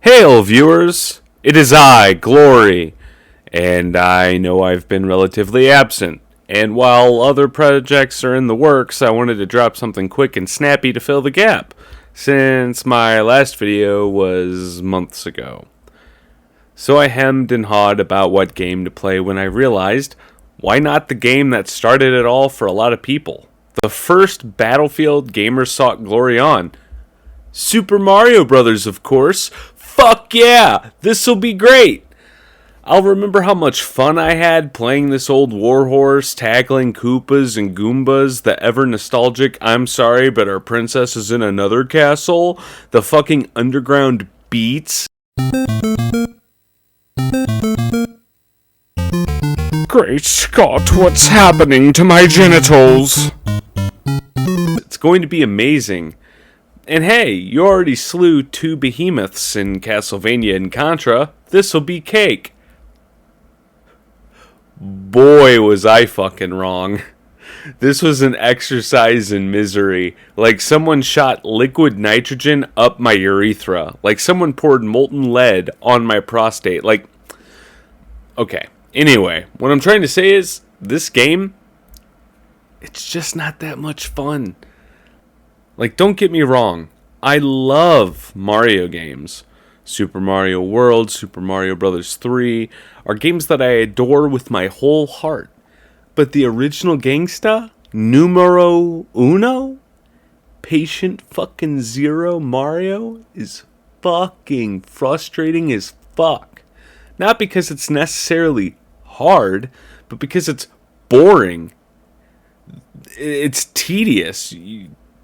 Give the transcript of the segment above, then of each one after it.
Hail, viewers! It is I, Glory, and I know I've been relatively absent. And while other projects are in the works, I wanted to drop something quick and snappy to fill the gap, since my last video was months ago. So I hemmed and hawed about what game to play when I realized, why not the game that started it all for a lot of people? The first Battlefield gamers sought glory on. Super Mario Brothers, of course. Fuck yeah! This'll be great! I'll remember how much fun I had playing this old warhorse, tackling Koopas and Goombas, the ever nostalgic I'm sorry but our princess is in another castle, the fucking underground beats. Great Scott, what's happening to my genitals? It's going to be amazing. And hey, you already slew 2 behemoths in Castlevania and Contra. This'll be cake. Boy, was I fucking wrong. This was an exercise in misery. Like someone shot liquid nitrogen up my urethra. Like someone poured molten lead on my prostate. Like, okay. Anyway, what I'm trying to say is, this game, it's just not that much fun. Like, don't get me wrong, I love Mario games. Super Mario World, Super Mario Bros. 3 are games that I adore with my whole heart. But the original gangsta, numero uno, patient fucking zero Mario is fucking frustrating as fuck. Not because it's necessarily hard, but because it's boring. It's tedious.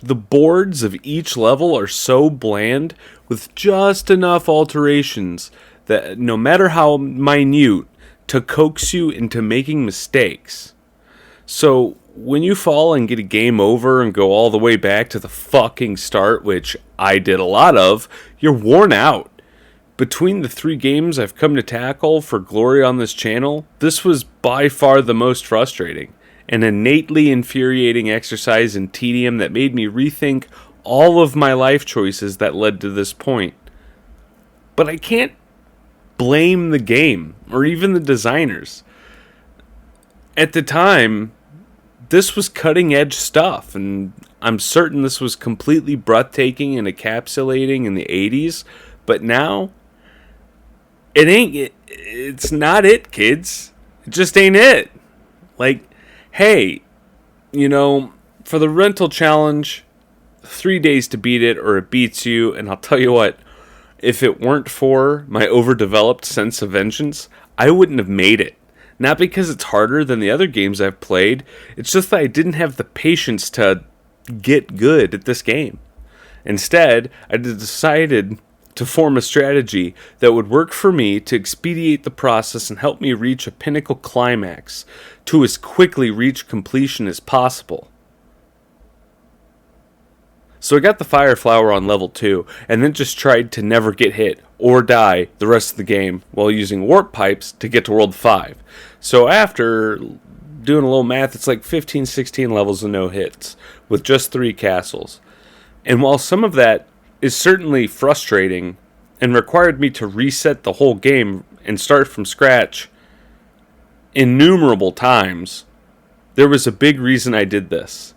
The boards of each level are so bland with just enough alterations that no matter how minute, to coax you into making mistakes. So when you fall and get a game over and go all the way back to the fucking start, which I did a lot of, you're worn out. Between the 3 games I've come to tackle for glory on this channel, this was by far the most frustrating. An innately infuriating exercise in tedium that made me rethink all of my life choices that led to this point. But I can't blame the game, or even the designers. At the time, this was cutting edge stuff, and I'm certain this was completely breathtaking and encapsulating in the 80s, but now, it's not it, kids. It just ain't it. Like, hey, for the rental challenge, 3 days to beat it or it beats you, and I'll tell you what, if it weren't for my overdeveloped sense of vengeance, I wouldn't have made it. Not because it's harder than the other games I've played, it's just that I didn't have the patience to get good at this game. Instead, I decided to form a strategy that would work for me to expedite the process and help me reach a pinnacle climax, to as quickly reach completion as possible. So I got the Fire Flower on level 2, and then just tried to never get hit or die the rest of the game while using warp pipes to get to World 5. So after doing a little math, it's like 15, 16 levels of no hits, with just 3 castles. And while some of that is certainly frustrating and required me to reset the whole game and start from scratch innumerable times, there was a big reason I did this.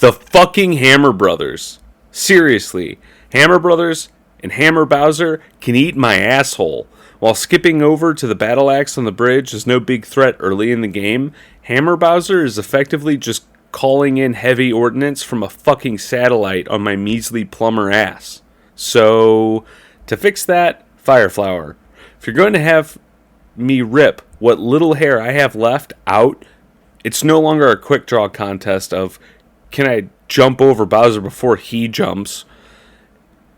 The fucking Hammer Brothers. Seriously, Hammer Brothers and Hammer Bowser can eat my asshole. While skipping over to the battle axe on the bridge is no big threat early in the game, Hammer Bowser is effectively just calling in heavy ordnance from a fucking satellite on my measly plumber ass. So, to fix that, Fire Flower. If you're going to have me rip what little hair I have left out, it's no longer a quick draw contest of, can I jump over Bowser before he jumps?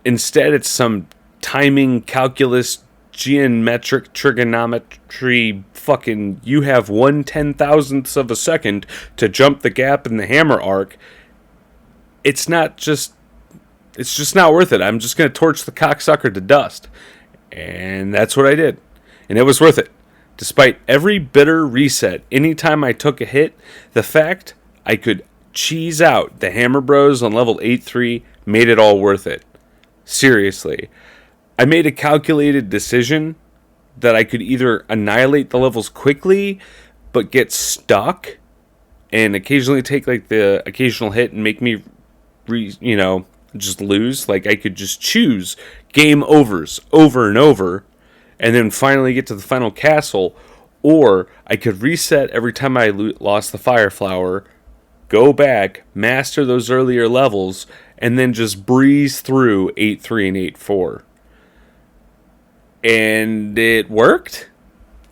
Instead, it's some timing, calculus, geometric trigonometry, fucking, you have 1/10,000th of a second to jump the gap in the hammer arc. It's just not worth it. I'm just going to torch the cocksucker to dust. And that's what I did. And it was worth it. Despite every bitter reset, anytime I took a hit, the fact I could cheese out the Hammer Bros on level 8-3 made it all worth it. Seriously. I made a calculated decision that I could either annihilate the levels quickly but get stuck and occasionally take like the occasional hit and make me just lose. Like I could just choose game overs over and over and then finally get to the final castle, or I could reset every time I lost the fire flower, go back, master those earlier levels, and then just breeze through 8-3 and 8-4. And it worked.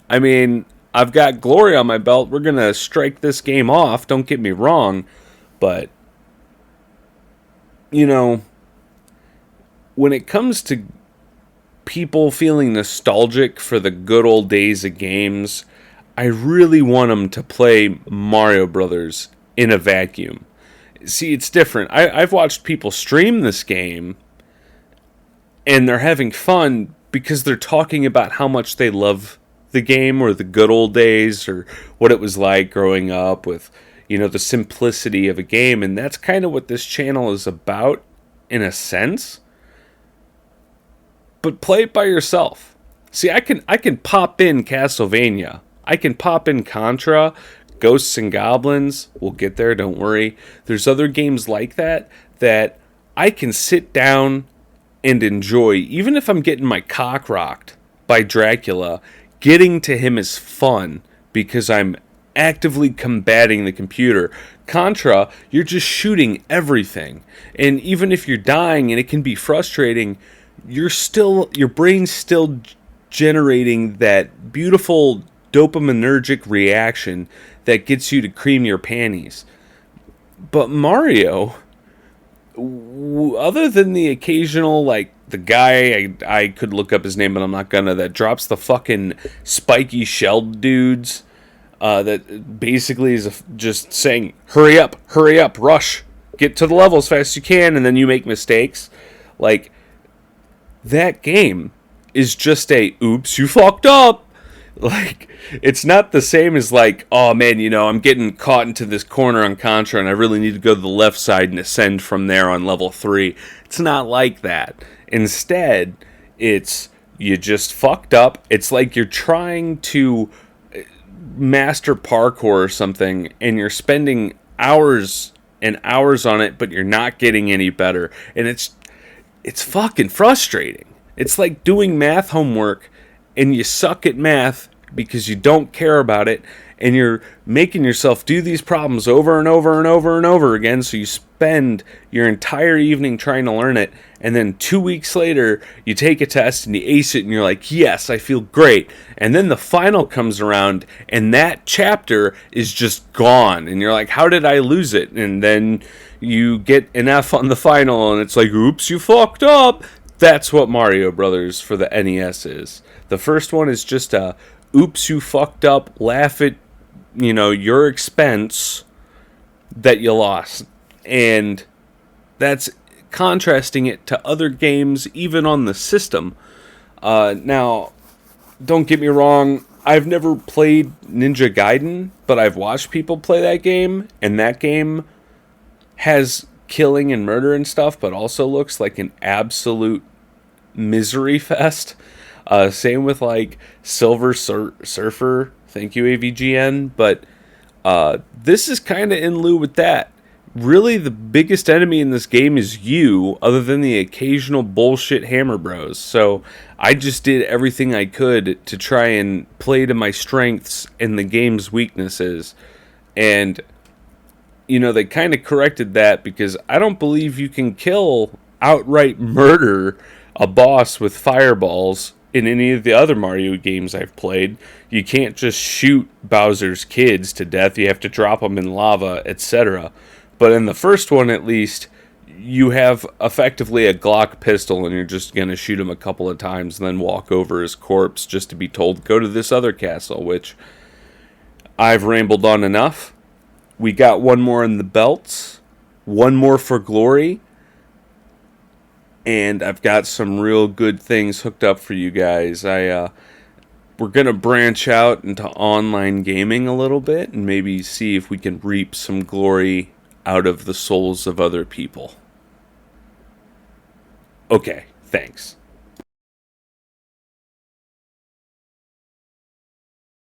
I mean, I've got glory on my belt. We're going to strike this game off, don't get me wrong. But, when it comes to people feeling nostalgic for the good old days of games, I really want them to play Mario Brothers in a vacuum. See, it's different. I've watched people stream this game, and they're having fun because they're talking about how much they love the game or the good old days or what it was like growing up with, the simplicity of a game. And that's kind of what this channel is about in a sense. But play it by yourself. See, I can pop in Castlevania. I can pop in Contra, Ghosts and Goblins. We'll get there, don't worry. There's other games like that I can sit down and enjoy. Even if I'm getting my cock rocked by Dracula, getting to him is fun because I'm actively combating the computer. Contra, you're just shooting everything. And even if you're dying and it can be frustrating, your brain's still generating that beautiful dopaminergic reaction that gets you to cream your panties. But Mario, other than the occasional, like, the guy, I could look up his name, but I'm not gonna, that drops the fucking spiky shelled dudes, that basically is just saying, hurry up, rush, get to the level as fast as you can, and then you make mistakes. Like, that game is just a, oops, you fucked up. Like, it's not the same as like, oh man, I'm getting caught into this corner on Contra and I really need to go to the left side and ascend from there on level 3. It's not like that. Instead, it's, you just fucked up. It's like you're trying to master parkour or something and you're spending hours and hours on it, but you're not getting any better. And it's fucking frustrating. It's like doing math homework and you suck at math because you don't care about it, and you're making yourself do these problems over and over and over and over again, so you spend your entire evening trying to learn it, and then 2 weeks later, you take a test and you ace it, and you're like, yes, I feel great. And then the final comes around, and that chapter is just gone, and you're like, how did I lose it? And then you get an F on the final, and it's like, oops, you fucked up. That's what Mario Brothers for the NES is. The first one is just a, oops, you fucked up, laugh at, your expense that you lost. And that's contrasting it to other games, even on the system. Now, don't get me wrong, I've never played Ninja Gaiden, but I've watched people play that game, and that game has killing and murder and stuff, but also looks like an absolute misery fest. Same with like Silver Surfer. Thank you, AVGN. But this is kind of in lieu with that. Really, the biggest enemy in this game is you, other than the occasional bullshit Hammer Bros. So I just did everything I could to try and play to my strengths and the game's weaknesses. And, they kind of corrected that because I don't believe you can outright murder a boss with fireballs in any of the other Mario games I've played. You can't just shoot Bowser's kids to death. You have to drop them in lava, etc. But in the first one, at least, you have effectively a Glock pistol, and you're just going to shoot him a couple of times and then walk over his corpse just to be told, go to this other castle, which I've rambled on enough. We got one more in the belts, one more for glory, and I've got some real good things hooked up for you guys. We're going to branch out into online gaming a little bit and maybe see if we can reap some glory out of the souls of other people. Okay, thanks.